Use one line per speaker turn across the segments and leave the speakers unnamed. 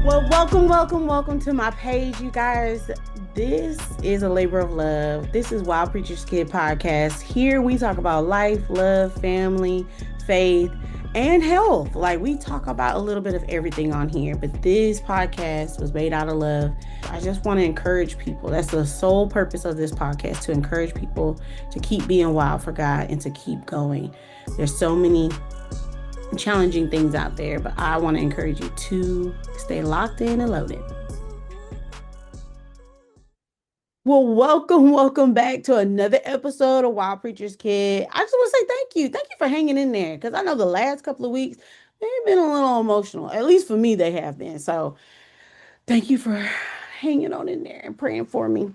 Well, welcome to my page, you guys. This is a labor of love. This is Wild Preacher's Kid podcast. Here we talk about life, love, family, faith, and health. Like we talk about a little bit of everything on here, but this podcast was made out of love. I just want to encourage people. That's the sole purpose of this podcast, to encourage people to keep being wild for God and to keep going. There's so many challenging things out there, but I want to encourage you to stay locked in and loaded. Well, welcome back to another episode of Wild Preacher's Kid. I just want to say thank you. Thank you for hanging in there because I know the last couple of weeks they've been a little emotional. At least for me, they have been. So thank you for hanging on in there and praying for me.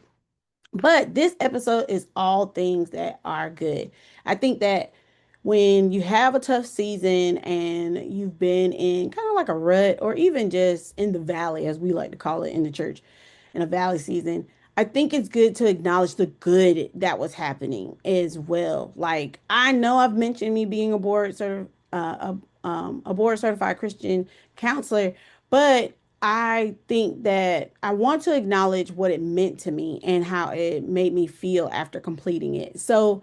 But this episode is all things that are good. I think that when you have a tough season and you've been in kind of like a rut or even just in the valley, as we like to call it in the church, in a valley season, I think it's good to acknowledge the good that was happening as well. Like I know I've mentioned me being a board certified Christian counselor, but I think that I want to acknowledge what it meant to me and how it made me feel after completing it. So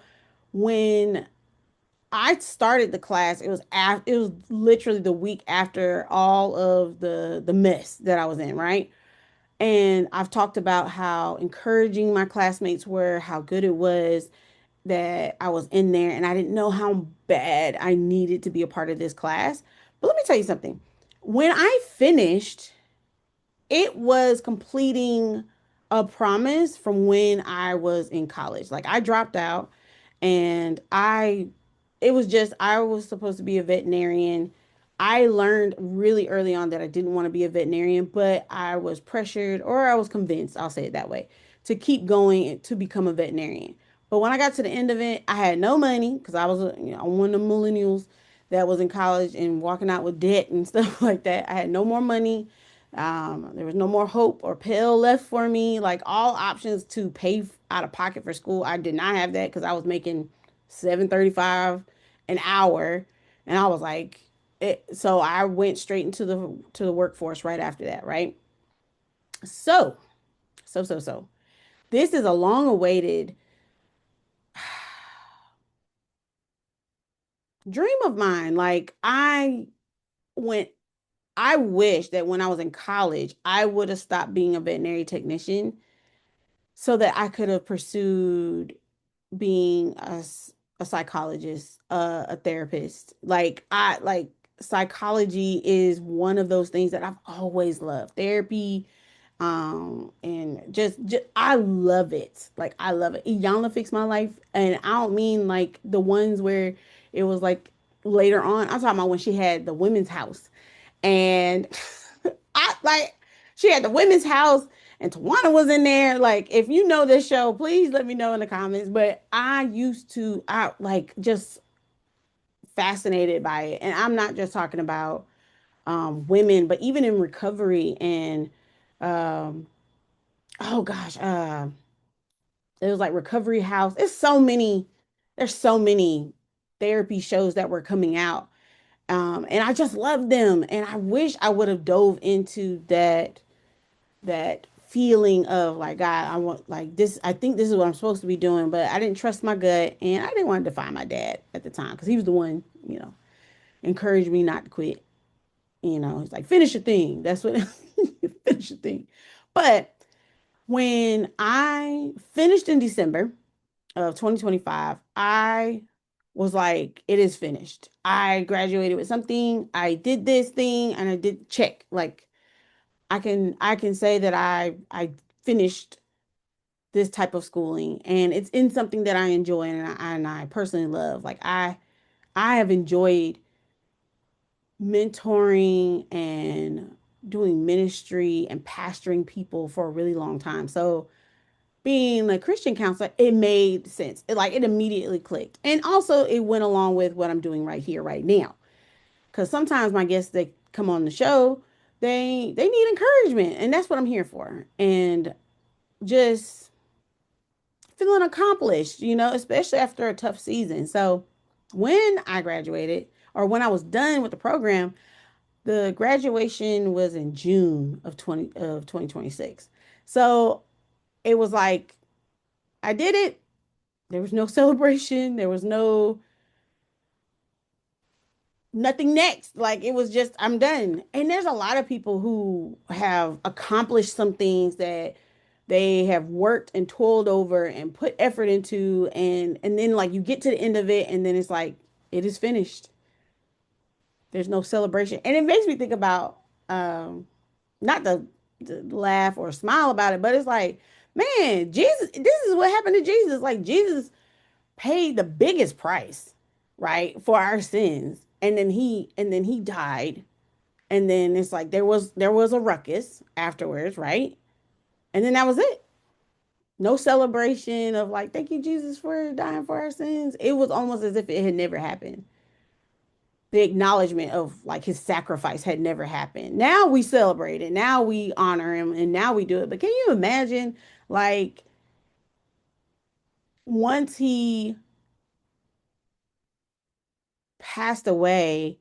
when I started the class, it was literally the week after all of the mess that I was in, right? And I've talked about how encouraging my classmates were, how good it was that I was in there, and I didn't know how bad I needed to be a part of this class. But let me tell you something. When I finished, it was completing a promise from when I was in college. Like I dropped out and it was just, I was supposed to be a veterinarian. I learned really early on that I didn't want to be a veterinarian, but I was pressured, or I was convinced, I'll say it that way, to keep going to become a veterinarian. But when I got to the end of it, I had no money because I was, one of the millennials that was in college and walking out with debt and stuff like that. I had no more money. There was no more hope or pill left for me. Like all options to pay out of pocket for school, I did not have that because I was making 7.35 an hour, and I was like, so I went straight into the workforce right after that, right? So, so, this is a long awaited dream of mine. Like went I wish that when I was in college, I would have stopped being a veterinary technician so that I could have pursued being a psychologist, a therapist. Like psychology is one of those things that I've always loved. Therapy, and just I love it. Like I love it. Iyanla fixed my life, and I don't mean like the ones where it was like later on. I'm talking about when she had the women's house, and I like she had the women's house and Tawana was in there. Like, if you know this show, please let me know in the comments. But I like just fascinated by it. And I'm not just talking about women, but even in recovery and, um, oh gosh, it was like Recovery House. There's so many therapy shows that were coming out. And I just love them. And I wish I would have dove into that feeling of like, God, I want like this. I think this is what I'm supposed to be doing, but I didn't trust my gut, and I didn't want to defy my dad at the time because he was the one, encouraged me not to quit. He's like, finish your thing. That's what finish your thing. But when I finished in December of 2025, I was like, it is finished. I graduated with something. I did this thing, and I did check. Like I can say that I finished this type of schooling, and it's in something that I enjoy and I personally love. Like I have enjoyed mentoring and doing ministry and pastoring people for a really long time. So being a Christian counselor, it made sense. It immediately clicked. And also it went along with what I'm doing right here, right now. Because sometimes my guests that come on the show, they need encouragement. And that's what I'm here for. And just feeling accomplished, especially after a tough season. So when I graduated or when I was done with the program, The graduation was in June of 2026. So it was like I did it. There was no celebration. There was nothing next. Like it was just I'm done. And there's a lot of people who have accomplished some things that they have worked and toiled over and put effort into, and then like you get to the end of it and then it's like it is finished. There's no celebration. And it makes me think about not to laugh or smile about it, but it's like, man, Jesus, this is what happened to Jesus. Like Jesus paid the biggest price, right, for our sins. And then he died. And then it's like there was a ruckus afterwards, right? And then that was it. No celebration of like, thank you, Jesus, for dying for our sins. It was almost as if it had never happened. The acknowledgement of like his sacrifice had never happened. Now we celebrate it. Now we honor him and now we do it. But can you imagine like once he passed away,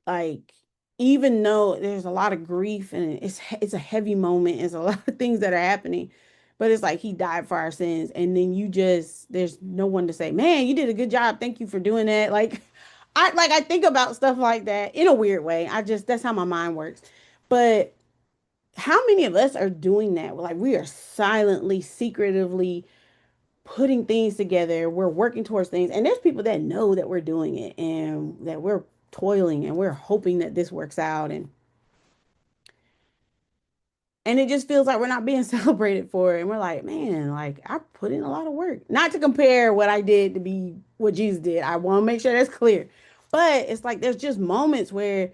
like even though there's a lot of grief and it's a heavy moment, it's a lot of things that are happening, but it's like he died for our sins, and then you just there's no one to say, man, you did a good job, thank you for doing that. Like I think about stuff like that in a weird way. I just that's how my mind works. But how many of us are doing that? Like we are silently, secretively putting things together. We're working towards things. And there's people that know that we're doing it and that we're toiling and we're hoping that this works out. And it just feels like we're not being celebrated for it. And we're like, man, like I put in a lot of work. Not to compare what I did to be what Jesus did. I want to make sure that's clear. But it's like there's just moments where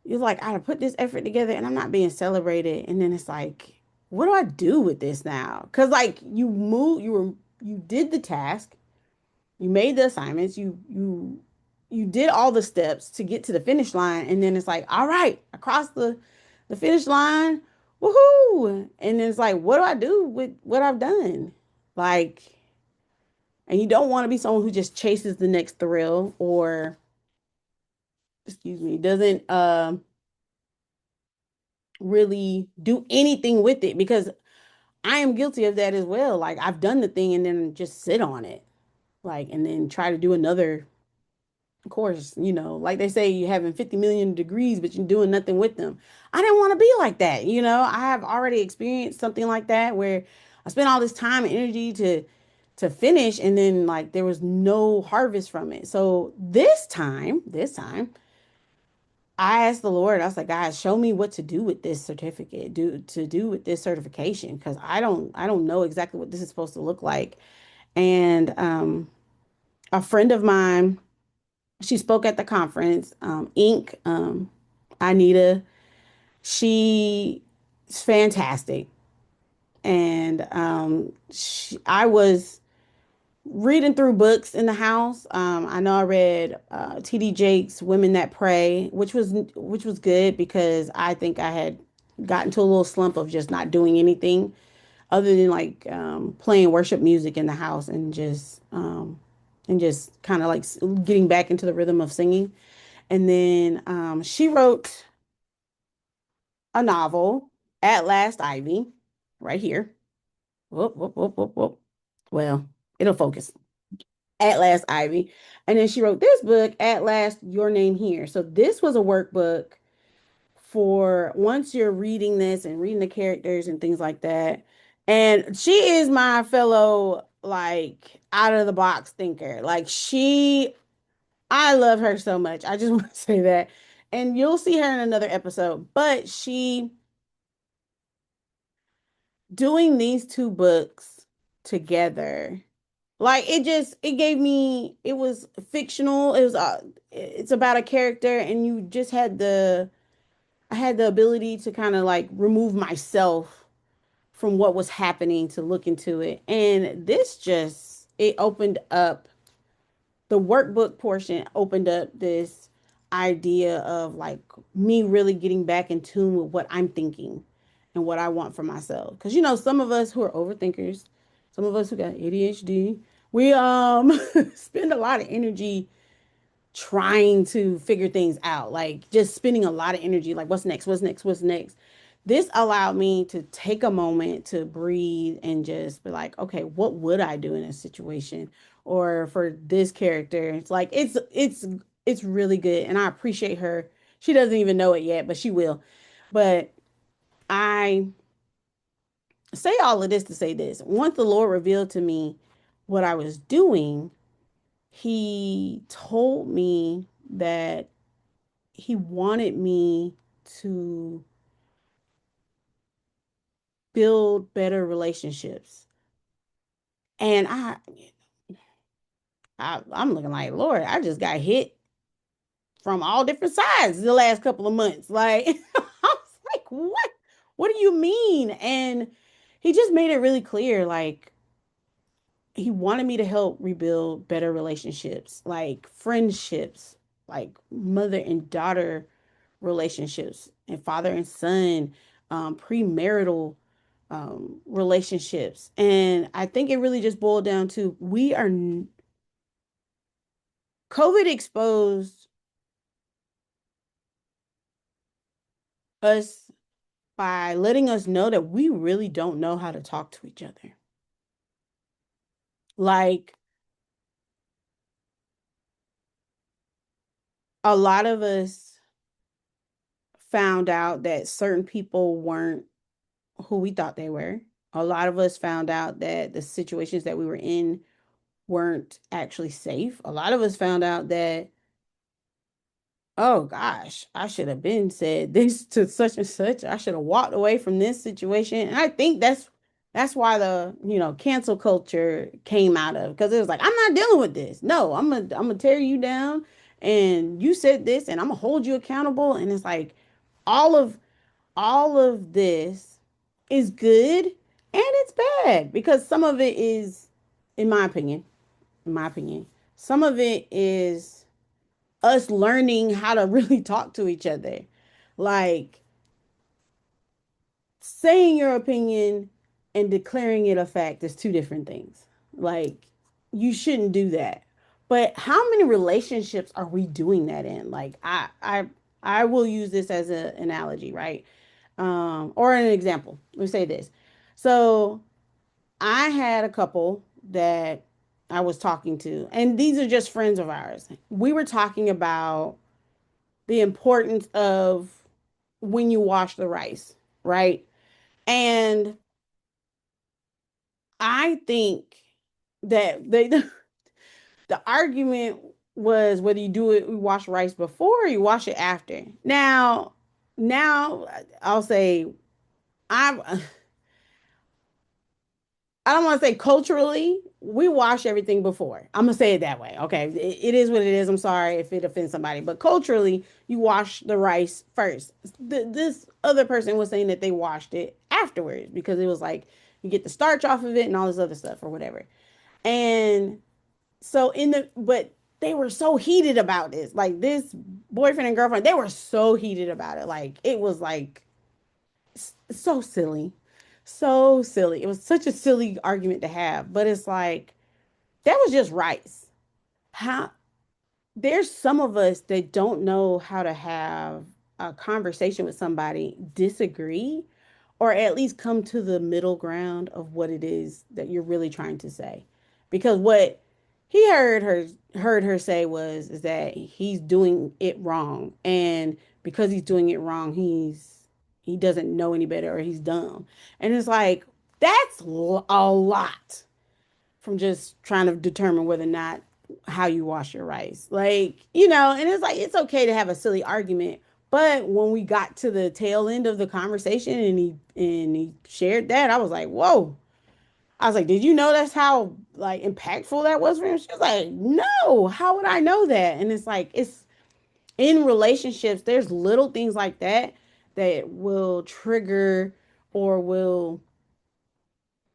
you're like, I put this effort together and I'm not being celebrated. And then it's like, what do I do with this now? Because like you did the task, you made the assignments, you did all the steps to get to the finish line, and then it's like, all right, across the finish line, woohoo! And then it's like, what do I do with what I've done? Like, and you don't want to be someone who just chases the next thrill or, excuse me, doesn't really do anything with it because I am guilty of that as well. Like I've done the thing and then just sit on it, like, and then try to do another course. Like they say, you're having 50 million degrees, but you're doing nothing with them. I didn't want to be like that. I have already experienced something like that where I spent all this time and energy to finish, and then like there was no harvest from it. So this time, I asked the Lord, I was like, God, show me what to do with this certificate, do with this certification, because I don't know exactly what this is supposed to look like. And a friend of mine, she spoke at the conference, Inc. Anita, she's fantastic. And I was reading through books in the house. I know I read T.D. Jakes' Women That Pray, which was good because I think I had gotten to a little slump of just not doing anything other than like playing worship music in the house and just kind of like getting back into the rhythm of singing. And then she wrote a novel, At Last Ivy, right here. Whoop, whoop, whoop, whoop, whoop. Well, it'll focus. At Last Ivy. And then she wrote this book, At Last Your Name Here. So this was a workbook for once you're reading this and reading the characters and things like that. And she is my fellow, like, out of the box thinker. Like, I love her so much. I just want to say that. And you'll see her in another episode. But she doing these two books together, like it gave me, it was fictional. It's about a character, and you just had I had the ability to kind of like remove myself from what was happening to look into it. And this just, it opened up the workbook portion, opened up this idea of like me really getting back in tune with what I'm thinking and what I want for myself. Because some of us who are overthinkers, some of us who got ADHD, we spend a lot of energy trying to figure things out, like just spending a lot of energy, like what's next, what's next, what's next. This allowed me to take a moment to breathe and just be like, okay, what would I do in a situation? Or for this character, it's like it's really good, and I appreciate her. She doesn't even know it yet, but she will. But I say all of this to say this. Once the Lord revealed to me what I was doing, he told me that he wanted me to build better relationships. And I'm looking like, Lord, I just got hit from all different sides the last couple of months. Like, I was like, what? What do you mean? And he just made it really clear, like, he wanted me to help rebuild better relationships, like friendships, like mother and daughter relationships, and father and son, premarital relationships. And I think it really just boiled down to COVID exposed us by letting us know that we really don't know how to talk to each other. Like a lot of us found out that certain people weren't who we thought they were. A lot of us found out that the situations that we were in weren't actually safe. A lot of us found out that, oh gosh, I should have been said this to such and such. I should have walked away from this situation. And I think that's why the cancel culture came out of, because it was like, I'm not dealing with this. No, I'm gonna tear you down, and you said this and I'm gonna hold you accountable. And it's like all of all of this is good and it's bad, because some of it is, in my opinion, some of it is us learning how to really talk to each other. Like saying your opinion and declaring it a fact is two different things. Like you shouldn't do that. But how many relationships are we doing that in? Like I will use this as an analogy, right? Or an example. Let's say this. So I had a couple that I was talking to, and these are just friends of ours. We were talking about the importance of when you wash the rice, right? And I think that the argument was whether you wash rice before or you wash it after. Now I'll say I'm I don't want to say culturally, we wash everything before. I'm gonna say it that way. Okay, it is what it is. I'm sorry if it offends somebody, but culturally, you wash the rice first. This other person was saying that they washed it afterwards because it was like you get the starch off of it and all this other stuff or whatever. And so but they were so heated about this. Like this boyfriend and girlfriend, they were so heated about it. Like it was like so silly. So silly. It was such a silly argument to have, but it's like that was just rice. How there's some of us that don't know how to have a conversation with somebody, disagree, or at least come to the middle ground of what it is that you're really trying to say. Because what he heard her say was is that he's doing it wrong, and because he's doing it wrong, he doesn't know any better, or he's dumb. And it's like that's a lot from just trying to determine whether or not how you wash your rice. And it's like it's okay to have a silly argument, but when we got to the tail end of the conversation and he shared that, I was like, "Whoa." I was like, "Did you know that's how like impactful that was for him?" She was like, "No, how would I know that?" And it's like it's in relationships, there's little things like that that will trigger or will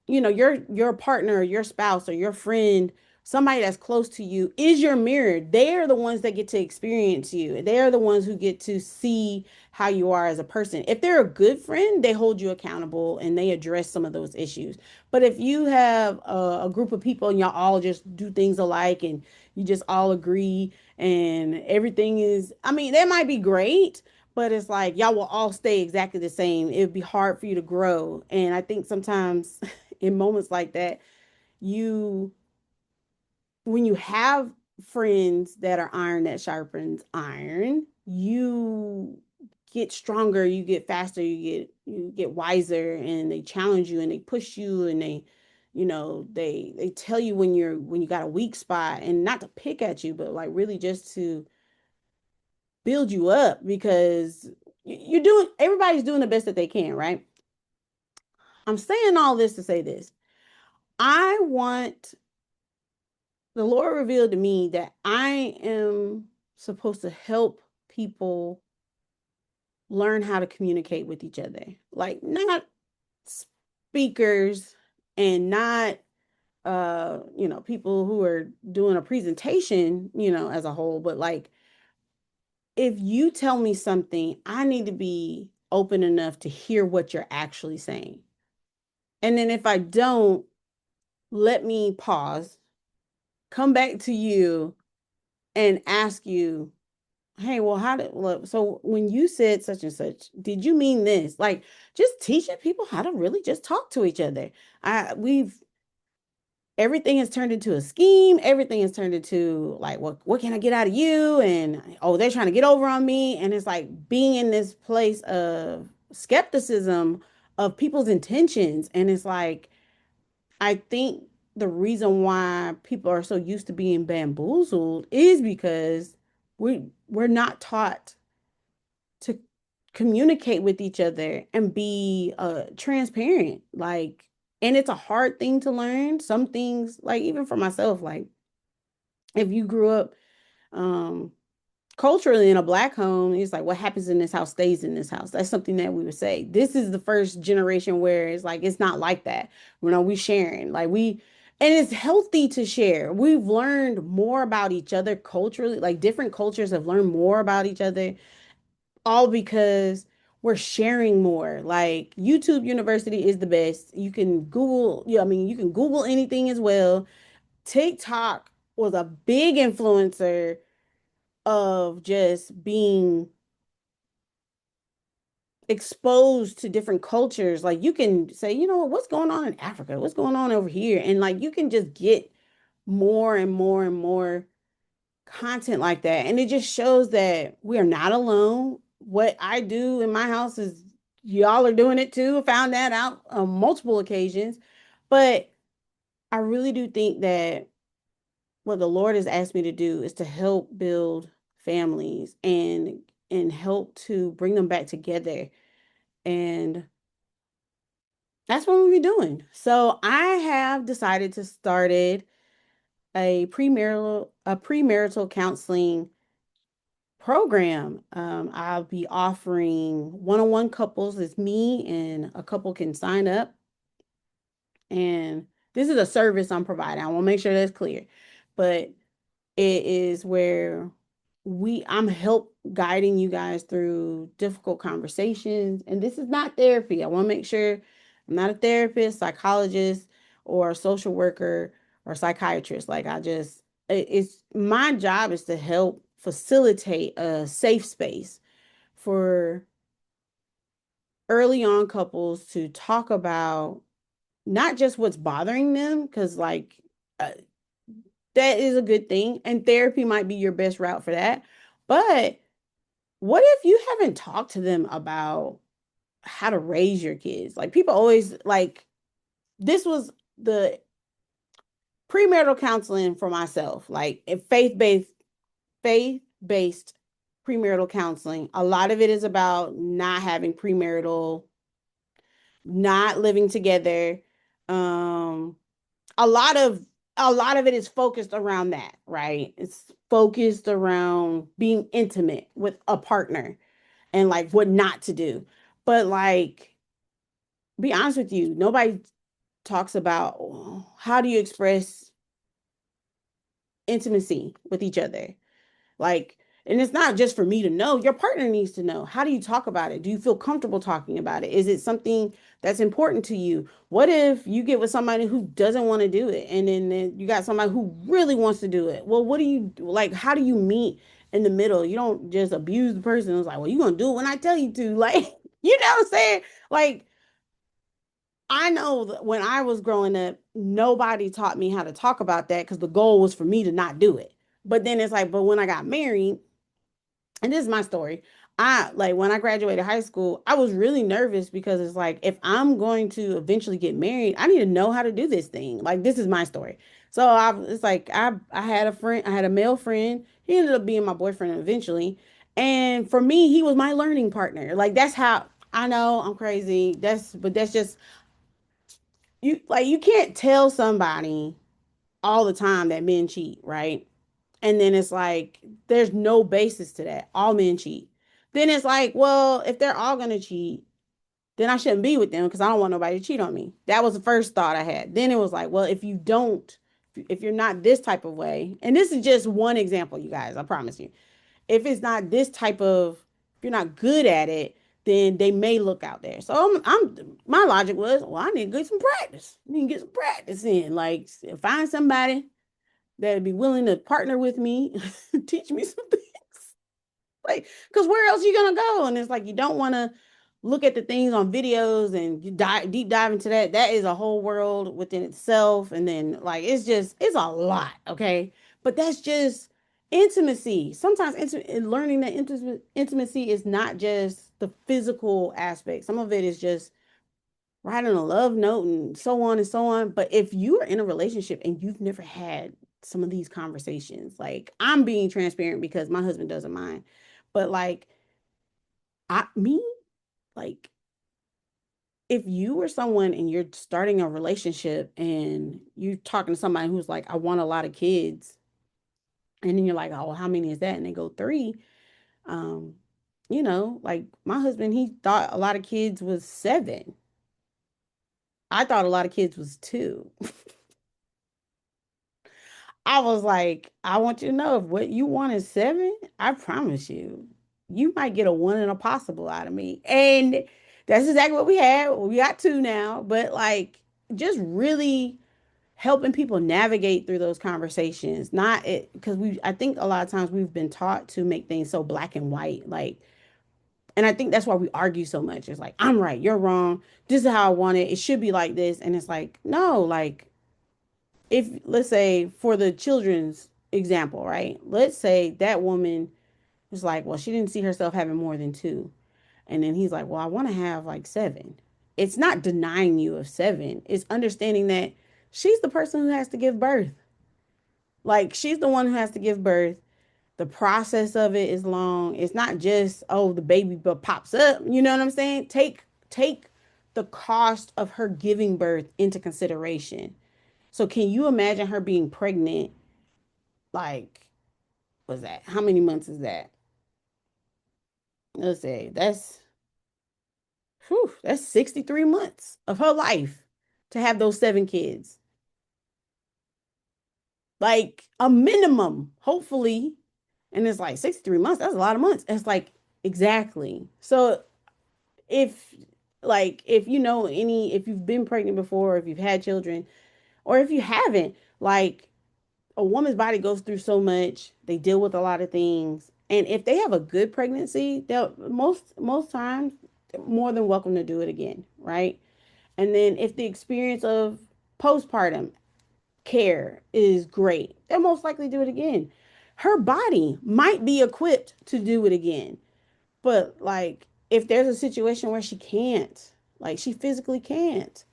your partner or your spouse or your friend somebody that's close to you is your mirror. They're the ones that get to experience you. They're the ones who get to see how you are as a person. If they're a good friend, they hold you accountable and they address some of those issues. But if you have a group of people and y'all all just do things alike and you just all agree and everything is, I mean, that might be great, but it's like y'all will all stay exactly the same. It would be hard for you to grow. And I think sometimes in moments like that, you when you have friends that are iron that sharpens iron, you get stronger, you get faster, you get wiser, and they challenge you and they push you and they tell you when you got a weak spot, and not to pick at you, but like really just to build you up, because you're doing everybody's doing the best that they can, right? I'm saying all this to say this. I want the Lord revealed to me that I am supposed to help people learn how to communicate with each other. Like, not speakers and not people who are doing a presentation, as a whole, but like if you tell me something, I need to be open enough to hear what you're actually saying. And then if I don't, let me pause, come back to you and ask you, hey, well, so when you said such and such, did you mean this? Like, just teaching people how to really just talk to each other. We've Everything has turned into a scheme. Everything has turned into like, what can I get out of you? And oh, they're trying to get over on me. And it's like being in this place of skepticism of people's intentions. And it's like, I think the reason why people are so used to being bamboozled is because we're not taught to communicate with each other and be transparent. Like, and it's a hard thing to learn. Some things, like even for myself, like if you grew up um culturally in a black home, it's like what happens in this house stays in this house. That's something that we would say. This is the first generation where it's like it's not like that. We sharing. And it's healthy to share. We've learned more about each other culturally. Like different cultures have learned more about each other, all because we're sharing more. Like YouTube University is the best. You can Google, yeah, I mean, you can Google anything as well. TikTok was a big influencer of just being exposed to different cultures. Like you can say, what's going on in Africa? What's going on over here? And like you can just get more and more and more content like that. And it just shows that we are not alone. What I do in my house is y'all are doing it too. I found that out on multiple occasions. But I really do think that what the Lord has asked me to do is to help build families and help to bring them back together. And that's what we'll be doing. So I have decided to started a premarital counseling program. I'll be offering one-on-one couples. It's me and a couple can sign up. And this is a service I'm providing. I want to make sure that's clear. But it is where I'm help guiding you guys through difficult conversations. And this is not therapy. I want to make sure I'm not a therapist, psychologist, or a social worker or psychiatrist. Like it's my job is to help facilitate a safe space for early on couples to talk about not just what's bothering them, because like uh, that is a good thing. And therapy might be your best route for that. But what if you haven't talked to them about how to raise your kids? Like people always like this was the premarital counseling for myself, like faith-based premarital counseling. A lot of it is about not having premarital, not living together. Um, a lot of a lot of it is focused around that, right? It's focused around being intimate with a partner and like what not to do. But like, be honest with you, nobody talks about how do you express intimacy with each other. Like, and it's not just for me to know, your partner needs to know. How do you talk about it? Do you feel comfortable talking about it? Is it something that's important to you? What if you get with somebody who doesn't want to do it and then you got somebody who really wants to do it? Well, what do you like? How do you meet in the middle? You don't just abuse the person. It's like, well, you're going to do it when I tell you to. Like, you know what I'm saying? Like, I know that when I was growing up, nobody taught me how to talk about that because the goal was for me to not do it. But then it's like, but when I got married, and this is my story. I like when I graduated high school, I was really nervous because it's like if I'm going to eventually get married, I need to know how to do this thing. Like this is my story. So it's like I had a friend, I had a male friend. He ended up being my boyfriend eventually. And for me, he was my learning partner. Like that's how I know I'm crazy. That's just you can't tell somebody all the time that men cheat, right? And then it's like, there's no basis to that. All men cheat. Then it's like, well, if they're all going to cheat, then I shouldn't be with them because I don't want nobody to cheat on me. That was the first thought I had. Then it was like, well, if you don't, if you're not this type of way, and this is just one example, you guys, I promise you. If it's not this type of, if you're not good at it, then they may look out there. So my logic was, well, I need to get some practice. I need to get some practice in. Like, find somebody that'd be willing to partner with me, teach me some things. Like, because where else are you gonna go? And it's like you don't want to look at the things on videos and you deep dive into that. That is a whole world within itself. And then like it's a lot, okay? But that's just intimacy. Sometimes learning that intimacy is not just the physical aspect. Some of it is just writing a love note and so on and so on. But if you are in a relationship and you've never had some of these conversations, like I'm being transparent because my husband doesn't mind, but like me, like if you were someone and you're starting a relationship and you're talking to somebody who's like, I want a lot of kids, and then you're like, oh, well, how many is that? And they go three. Um, like my husband, he thought a lot of kids was seven. I thought a lot of kids was two. I was like, I want you to know if what you want is seven, I promise you, you might get a one in a possible out of me. And that's exactly what we had. We got two now, but like just really helping people navigate through those conversations. Not it because I think a lot of times we've been taught to make things so black and white. Like, and I think that's why we argue so much. It's like, I'm right, you're wrong. This is how I want it. It should be like this. And it's like, no, like if let's say for the children's example, right? Let's say that woman was like, well, she didn't see herself having more than two. And then he's like, well, I want to have like seven. It's not denying you of seven. It's understanding that she's the person who has to give birth. Like she's the one who has to give birth. The process of it is long. It's not just, oh, the baby but pops up. You know what I'm saying? Take the cost of her giving birth into consideration. So can you imagine her being pregnant? Like, what's that? How many months is that? Let's say that's 63 months of her life to have those seven kids. Like a minimum, hopefully. And it's like 63 months, that's a lot of months. It's like exactly. So if if you know if you've been pregnant before, if you've had children, or if you haven't, like a woman's body goes through so much. They deal with a lot of things. And if they have a good pregnancy, they'll most times more than welcome to do it again, right? And then if the experience of postpartum care is great, they'll most likely do it again. Her body might be equipped to do it again. But like if there's a situation where she can't, like she physically can't,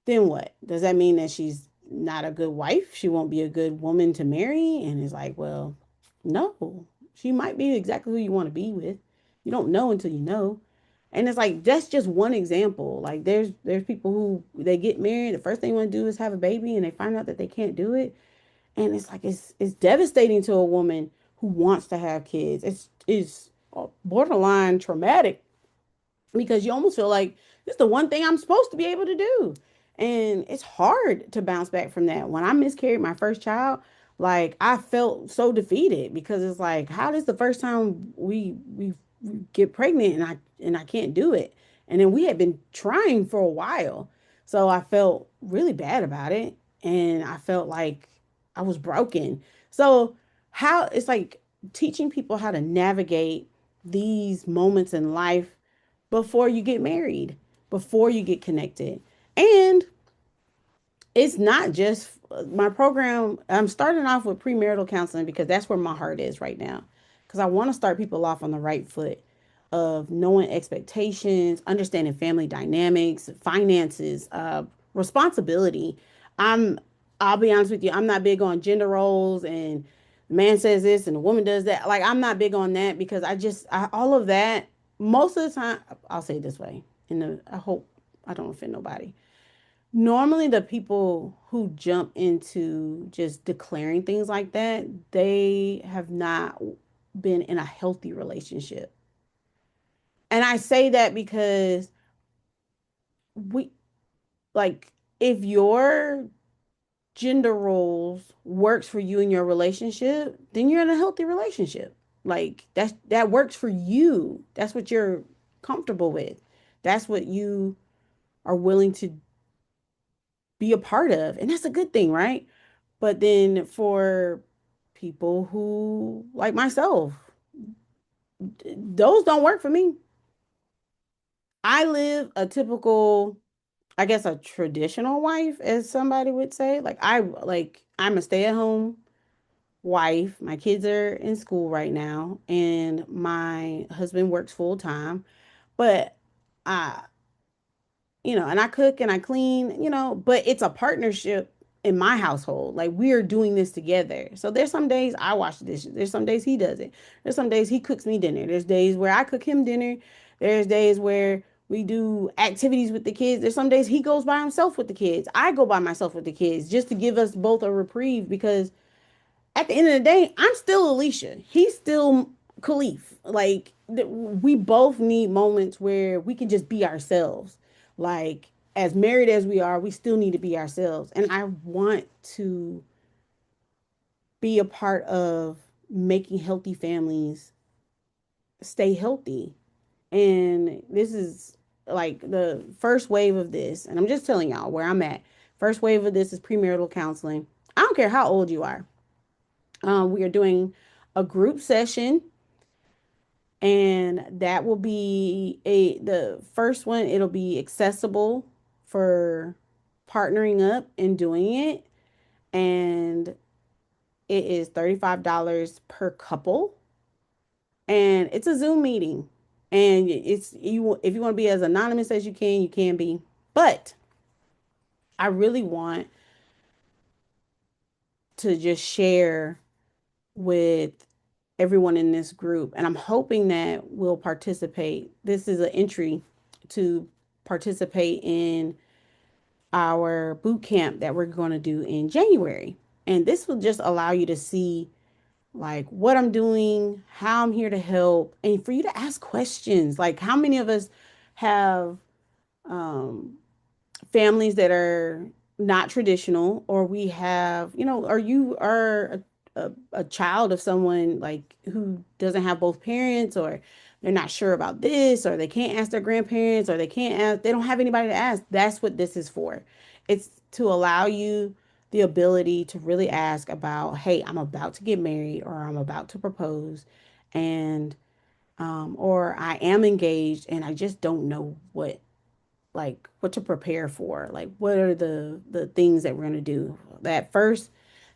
then what? Does that mean that she's not a good wife? She won't be a good woman to marry? And it's like, well, no, she might be exactly who you want to be with. You don't know until you know. And it's like that's just one example. Like there's people who they get married, the first thing they want to do is have a baby and they find out that they can't do it. And it's like it's devastating to a woman who wants to have kids. It's borderline traumatic because you almost feel like this is the one thing I'm supposed to be able to do. And it's hard to bounce back from that. When I miscarried my first child, Like I felt so defeated because it's like, how does the first time we get pregnant and I can't do it? And then we had been trying for a while. So I felt really bad about it. And I felt like I was broken. So how it's like teaching people how to navigate these moments in life before you get married, before you get connected. And it's not just my program. I'm starting off with premarital counseling because that's where my heart is right now. Because I want to start people off on the right foot of knowing expectations, understanding family dynamics, finances, responsibility. I'm, I'll be honest with you, I'm not big on gender roles and the man says this and the woman does that. Like, I'm not big on that because all of that, most of the time, I'll say it this way, and I hope I don't offend nobody. Normally, the people who jump into just declaring things like that, they have not been in a healthy relationship. And I say that because we like if your gender roles works for you in your relationship, then you're in a healthy relationship. Like that works for you. That's what you're comfortable with. That's what you are willing to be a part of. And that's a good thing, right? But then for people who, like myself, those don't work for me. I live a typical, I guess, a traditional wife, as somebody would say. I'm a stay-at-home wife. My kids are in school right now, and my husband works full time. But I and I cook and I clean, but it's a partnership in my household. Like we are doing this together. So there's some days I wash the dishes. There's some days he does it. There's some days he cooks me dinner. There's days where I cook him dinner. There's days where we do activities with the kids. There's some days he goes by himself with the kids. I go by myself with the kids just to give us both a reprieve because at the end of the day, I'm still Alicia. He's still Khalif. Like we both need moments where we can just be ourselves. Like as married as we are, we still need to be ourselves. And I want to be a part of making healthy families stay healthy. And this is like the first wave of this. And I'm just telling y'all where I'm at. First wave of this is premarital counseling. I don't care how old you are. We are doing a group session, and that will be the first one. It'll be accessible for partnering up and doing it, and it is $35 per couple, and it's a Zoom meeting, and it's you if you want to be as anonymous as you can be, but I really want to just share with everyone in this group. And I'm hoping that will participate. This is an entry to participate in our boot camp that we're going to do in January. And this will just allow you to see like what I'm doing, how I'm here to help, and for you to ask questions. Like how many of us have um families that are not traditional, or we have, or you are a child of someone like who doesn't have both parents, or they're not sure about this, or they can't ask their grandparents, or they don't have anybody to ask. That's what this is for. It's to allow you the ability to really ask about, hey, I'm about to get married, or I'm about to propose, and or I am engaged and I just don't know what to prepare for. Like what are the things that we're going to do. That first,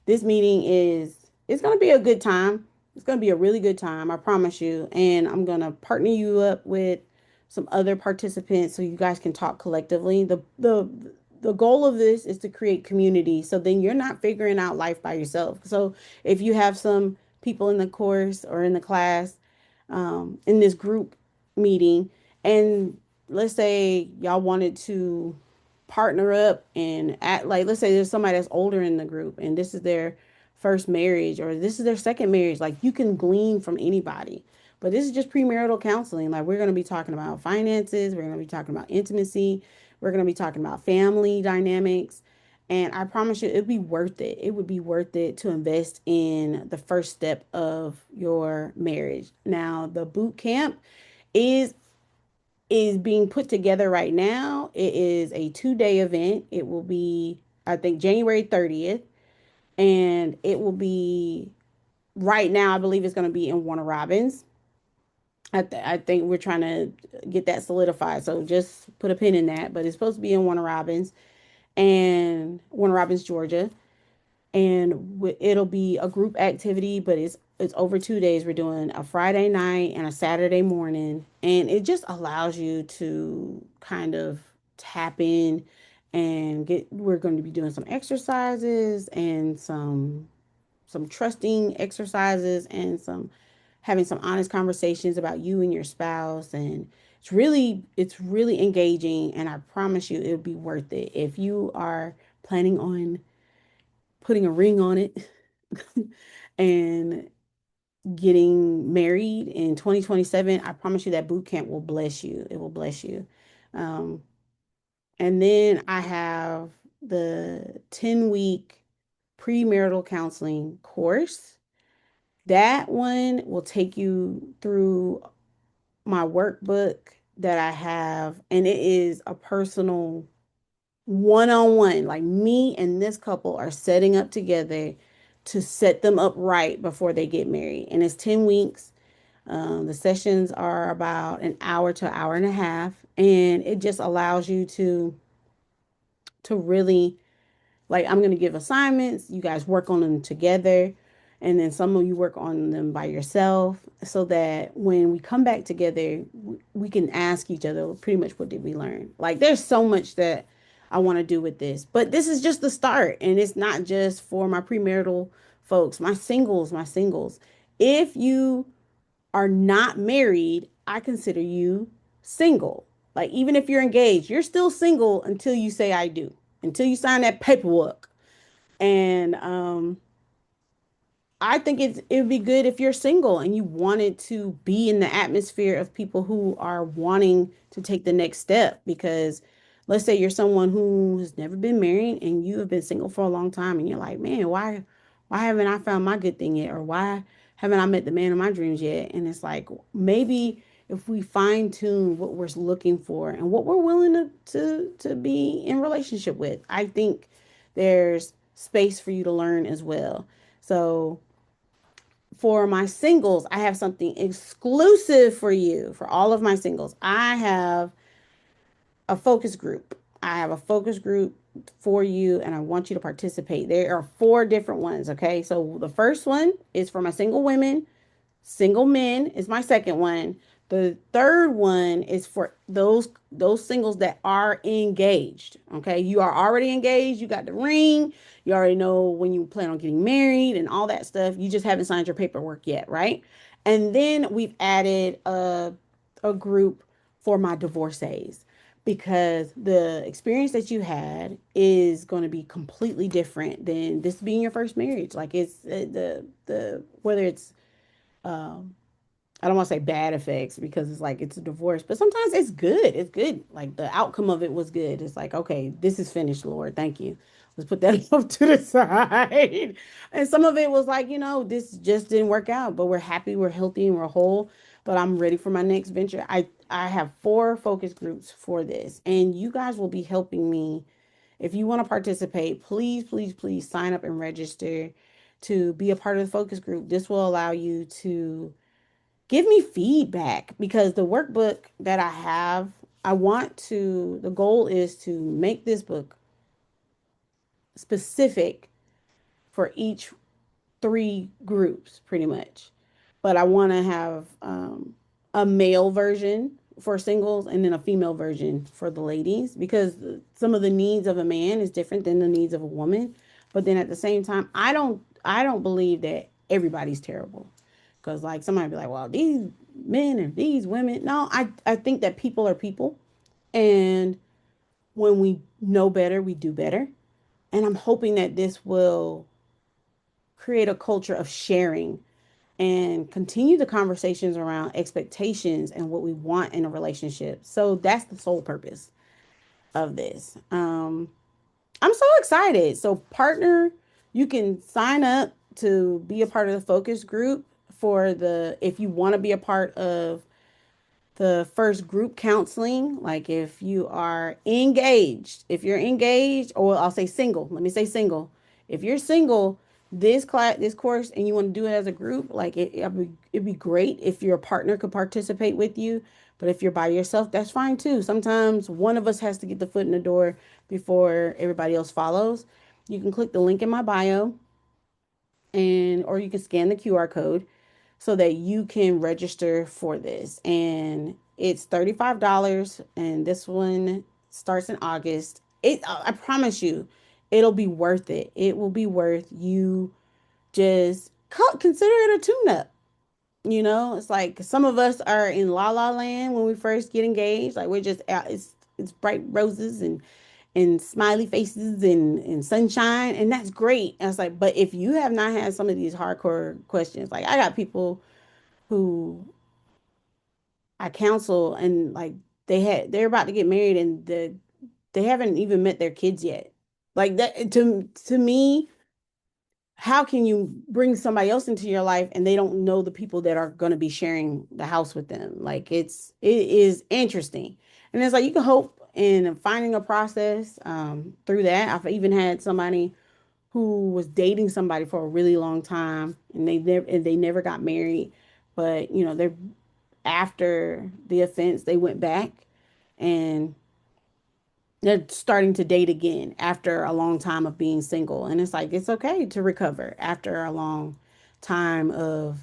this meeting is it's going to be a good time. It's going to be a really good time, I promise you. And I'm going to partner you up with some other participants so you guys can talk collectively. The goal of this is to create community so then you're not figuring out life by yourself. So if you have some people in the course or in the class, in this group meeting, and let's say y'all wanted to partner up and act like, let's say there's somebody that's older in the group and this is their first marriage or this is their second marriage, like you can glean from anybody. But this is just premarital counseling. Like we're going to be talking about finances, we're going to be talking about intimacy, we're going to be talking about family dynamics, And I promise you, it'd be worth it. It would be worth it to invest in the first step of your marriage. Now, the boot camp is being put together right now. It is a 2-day event. It will be, I think, January 30th, and it will be right now. I believe it's going to be in Warner Robins. I think we're trying to get that solidified. So just put a pin in that. But it's supposed to be in Warner Robins, Georgia, and it'll be a group activity, but it's over 2 days. We're doing a Friday night and a Saturday morning, and it just allows you to kind of tap in and get. We're going to be doing some exercises and some trusting exercises and some having some honest conversations about you and your spouse, and it's really engaging, and I promise you it'll be worth it if you are planning on putting a ring on it and getting married in 2027. I promise you that boot camp will bless you. It will bless you. Um, and then I have the 10-week premarital counseling course. That one will take you through my workbook that I have, and it is a personal one-on-one. Like me and this couple are setting up together to set them up right before they get married. And it's 10 weeks. The sessions are about an hour to an hour and a half, and it just allows you to really, like, I'm going to give assignments. You guys work on them together. And then some of you work on them by yourself so that when we come back together, we can ask each other pretty much what did we learn. Like, there's so much that I want to do with this. But this is just the start. And it's not just for my premarital folks, my singles. If you are not married, I consider you single. Like, even if you're engaged, you're still single until you say I do, until you sign that paperwork. And I think it would be good if you're single and you wanted to be in the atmosphere of people who are wanting to take the next step. Because let's say you're someone who has never been married and you have been single for a long time and you're like, man, why haven't I found my good thing yet? Or why haven't I met the man of my dreams yet? And it's like, maybe if we fine tune what we're looking for and what we're willing to be in relationship with, I think there's space for you to learn as well. So for my singles, I have something exclusive for you. For all of my singles, I have a focus group. I have a focus group for you, and I want you to participate. There are 4 different ones. Okay. So the first one is for my single women. Single men is my second one. The third one is for those singles that are engaged. Okay, you are already engaged. You got the ring. You already know when you plan on getting married and all that stuff. You just haven't signed your paperwork yet, right? And then we've added a group for my divorcees because the experience that you had is going to be completely different than this being your first marriage. Like it's the whether it's um I don't want to say bad effects because it's like it's a divorce, but sometimes it's good. It's good. Like the outcome of it was good. It's like, okay, this is finished, Lord. Thank you. Let's put that off to the side. And some of it was like, this just didn't work out, but we're happy, we're healthy, and we're whole. But I'm ready for my next venture. I have 4 focus groups for this, and you guys will be helping me. If you want to participate, please, please, please sign up and register to be a part of the focus group. This will allow you to give me feedback because the workbook that I have, the goal is to make this book specific for each 3 groups, pretty much. But I want to have a male version for singles and then a female version for the ladies because some of the needs of a man is different than the needs of a woman. But then at the same time, I don't believe that everybody's terrible. Because like somebody be like, well, these men and these women. No, I think that people are people. And when we know better, we do better. And I'm hoping that this will create a culture of sharing and continue the conversations around expectations and what we want in a relationship. So that's the sole purpose of this. I'm so excited. So, partner, you can sign up to be a part of the focus group for if you want to be a part of the first group counseling, like if you are engaged, if you're engaged, or I'll say single, let me say single. If you're single, this course, and you want to do it as a group, like it'd be great if your partner could participate with you. But if you're by yourself, that's fine too. Sometimes one of us has to get the foot in the door before everybody else follows. You can click the link in my bio, and or you can scan the QR code so that you can register for this. And it's $35, and this one starts in August. I promise you, it'll be worth it. It will be worth you just consider it a tune-up. You know, it's like some of us are in la la land when we first get engaged. Like we're just out, it's bright roses and smiley faces and sunshine, and that's great. And it's like, but if you have not had some of these hardcore questions, like I got people who I counsel, and like they're about to get married, and they haven't even met their kids yet. Like that, to me, how can you bring somebody else into your life and they don't know the people that are going to be sharing the house with them? Like it is interesting. And it's like you can hope in finding a process through that. I've even had somebody who was dating somebody for a really long time, and they never got married, but they're after the offense they went back, and they're starting to date again after a long time of being single. And it's like it's okay to recover after a long time of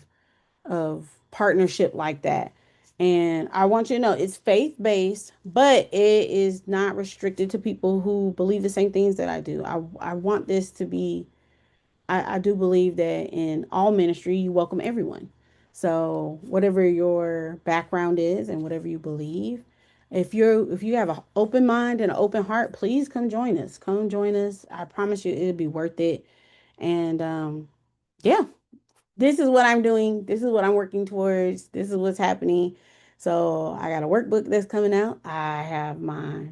partnership like that. And I want you to know it's faith based, but it is not restricted to people who believe the same things that I do. I want this to be, I do believe that in all ministry, you welcome everyone. So whatever your background is and whatever you believe, if you have an open mind and an open heart, please come join us. Come join us. I promise you it'll be worth it. And yeah, this is what I'm doing. This is what I'm working towards. This is what's happening. So I got a workbook that's coming out. I have my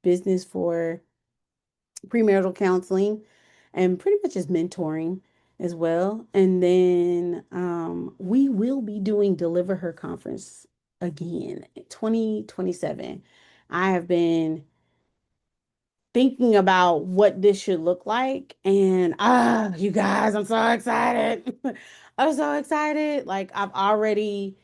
business for premarital counseling, and pretty much just mentoring as well. And then we will be doing Deliver Her Conference again, 2027. I have been thinking about what this should look like. And you guys, I'm so excited. I'm so excited. Like I've already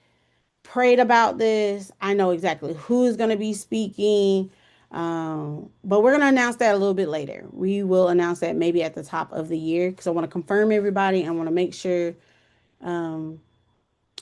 prayed about this. I know exactly who's going to be speaking. But we're going to announce that a little bit later. We will announce that maybe at the top of the year because I want to confirm everybody. I want to make sure um,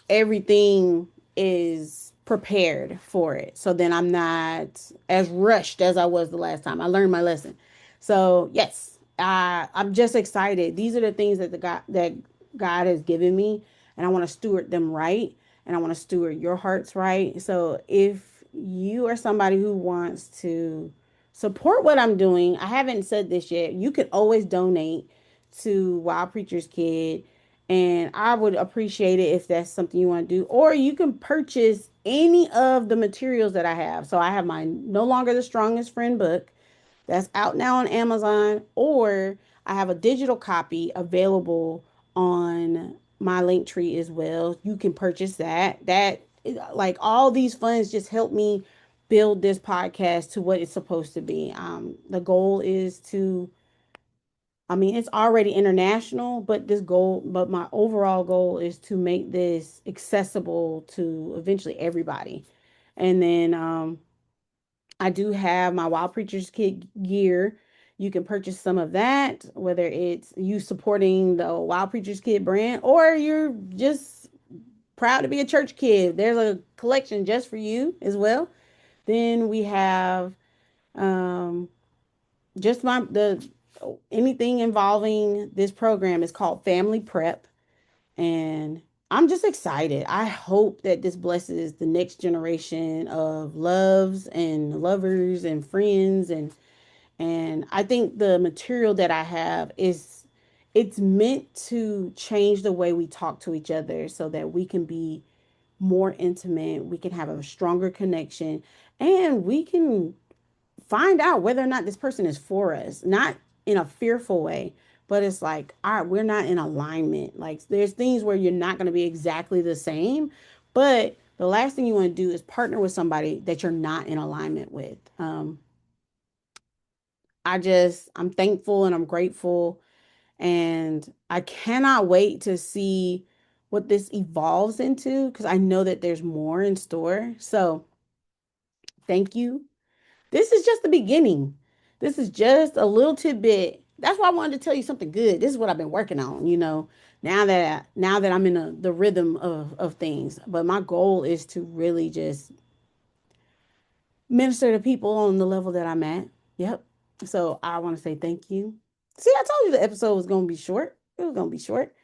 everything is prepared for it. So then I'm not as rushed as I was the last time. I learned my lesson. So yes, I'm just excited. These are the things that God has given me, and I want to steward them right, and I want to steward your hearts right. So if you are somebody who wants to support what I'm doing, I haven't said this yet. You can always donate to Wild Preacher's Kid, and I would appreciate it if that's something you want to do. Or you can purchase any of the materials that I have. So I have my No Longer the Strongest Friend book that's out now on Amazon, or I have a digital copy available on my link tree as well. You can purchase that. Like all these funds just help me build this podcast to what it's supposed to be. The goal is to, I mean, it's already international, but my overall goal is to make this accessible to eventually everybody. And then I do have my Wild Preachers Kid gear. You can purchase some of that, whether it's you supporting the Wild Preachers Kid brand or you're just proud to be a church kid. There's a collection just for you as well. Then we have um, just my the anything involving this program is called Family Prep, and I'm just excited. I hope that this blesses the next generation of loves and lovers and friends, and I think the material that I have is it's meant to change the way we talk to each other so that we can be more intimate, we can have a stronger connection, and we can find out whether or not this person is for us, not in a fearful way, but it's like, all right, we're not in alignment. Like there's things where you're not going to be exactly the same, but the last thing you want to do is partner with somebody that you're not in alignment with. I'm thankful and I'm grateful, and I cannot wait to see what this evolves into because I know that there's more in store. So thank you. This is just the beginning. This is just a little tidbit. That's why I wanted to tell you something good. This is what I've been working on, now that I'm in the rhythm of things. But my goal is to really just minister to people on the level that I'm at. Yep. So I want to say thank you. See, I told you the episode was going to be short. It was going to be short.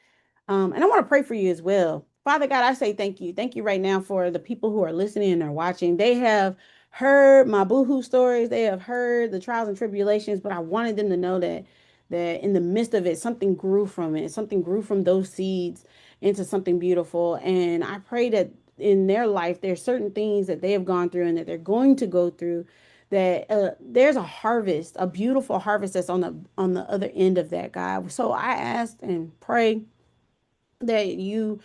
And I want to pray for you as well. Father God, I say thank you. Thank you right now for the people who are listening and are watching. They have heard my boohoo stories. They have heard the trials and tribulations, but I wanted them to know that in the midst of it, something grew from it. Something grew from those seeds into something beautiful. And I pray that in their life, there's certain things that they have gone through and that they're going to go through, that there's a harvest, a beautiful harvest that's on the other end of that, God. So I ask and pray that you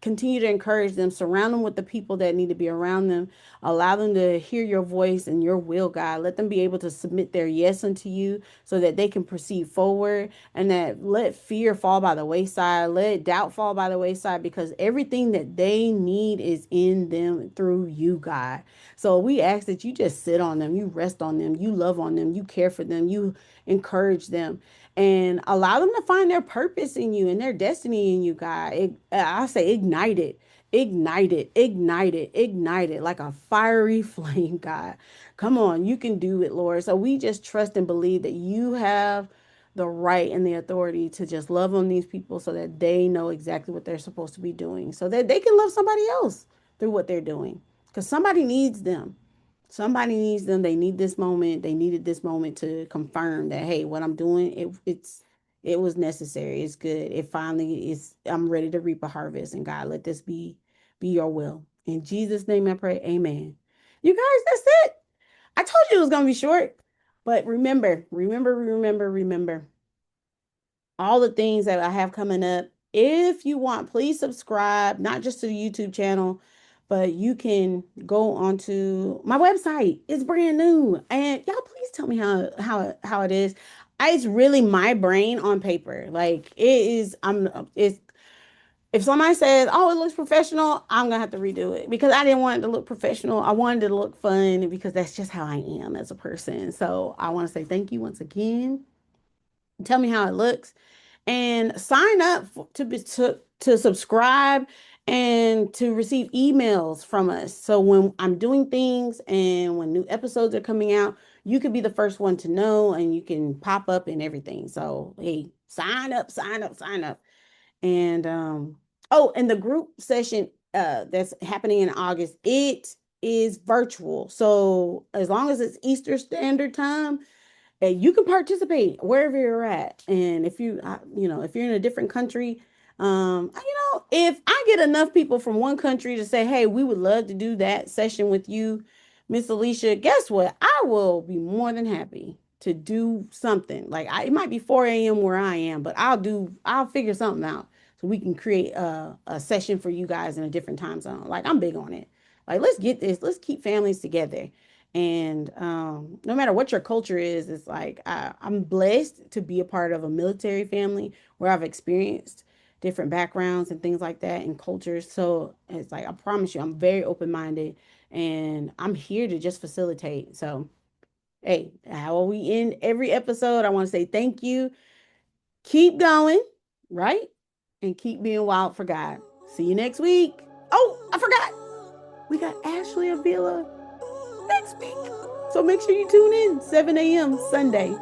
continue to encourage them, surround them with the people that need to be around them, allow them to hear your voice and your will, God. Let them be able to submit their yes unto you so that they can proceed forward, and that let fear fall by the wayside, let doubt fall by the wayside, because everything that they need is in them through you, God. So we ask that you just sit on them, you rest on them, you love on them, you care for them, you encourage them, and allow them to find their purpose in you and their destiny in you, God. I say ignite it, ignite it, ignite it, ignite it like a fiery flame, God. Come on, you can do it, Lord. So we just trust and believe that you have the right and the authority to just love on these people so that they know exactly what they're supposed to be doing, so that they can love somebody else through what they're doing. Because somebody needs them. Somebody needs them. They need this moment. They needed this moment to confirm that, hey, what I'm doing, it was necessary. It's good. It finally is. I'm ready to reap a harvest. And God, let this be your will. In Jesus' name I pray. Amen. You guys, that's it. I told you it was gonna be short. But remember all the things that I have coming up. If you want, please subscribe, not just to the YouTube channel, but you can go onto my website. It's brand new. And y'all please tell me how it is. It's really my brain on paper. Like it is, it's if somebody says, "Oh, it looks professional," I'm gonna have to redo it because I didn't want it to look professional. I wanted it to look fun because that's just how I am as a person. So I want to say thank you once again. Tell me how it looks, and sign up to subscribe and to receive emails from us. So when I'm doing things and when new episodes are coming out, you could be the first one to know and you can pop up and everything. So hey, sign up, sign up, sign up. And oh, and the group session that's happening in August, it is virtual. So as long as it's Easter Standard Time, and you can participate wherever you're at. And if if you're in a different country, if I get enough people from one country to say, "Hey, we would love to do that session with you, Miss Alicia," guess what? I will be more than happy to do something. Like it might be 4 a.m. where I am, but I'll figure something out so we can create a session for you guys in a different time zone. Like I'm big on it. Like let's get this. Let's keep families together. And no matter what your culture is, it's like I'm blessed to be a part of a military family where I've experienced different backgrounds and things like that and cultures. So it's like I promise you, I'm very open-minded and I'm here to just facilitate. So, hey, how we end every episode, I want to say thank you. Keep going, right? And keep being wild for God. See you next week. Oh, I forgot. We got Ashley Avila next week. So make sure you tune in 7 a.m. Sunday.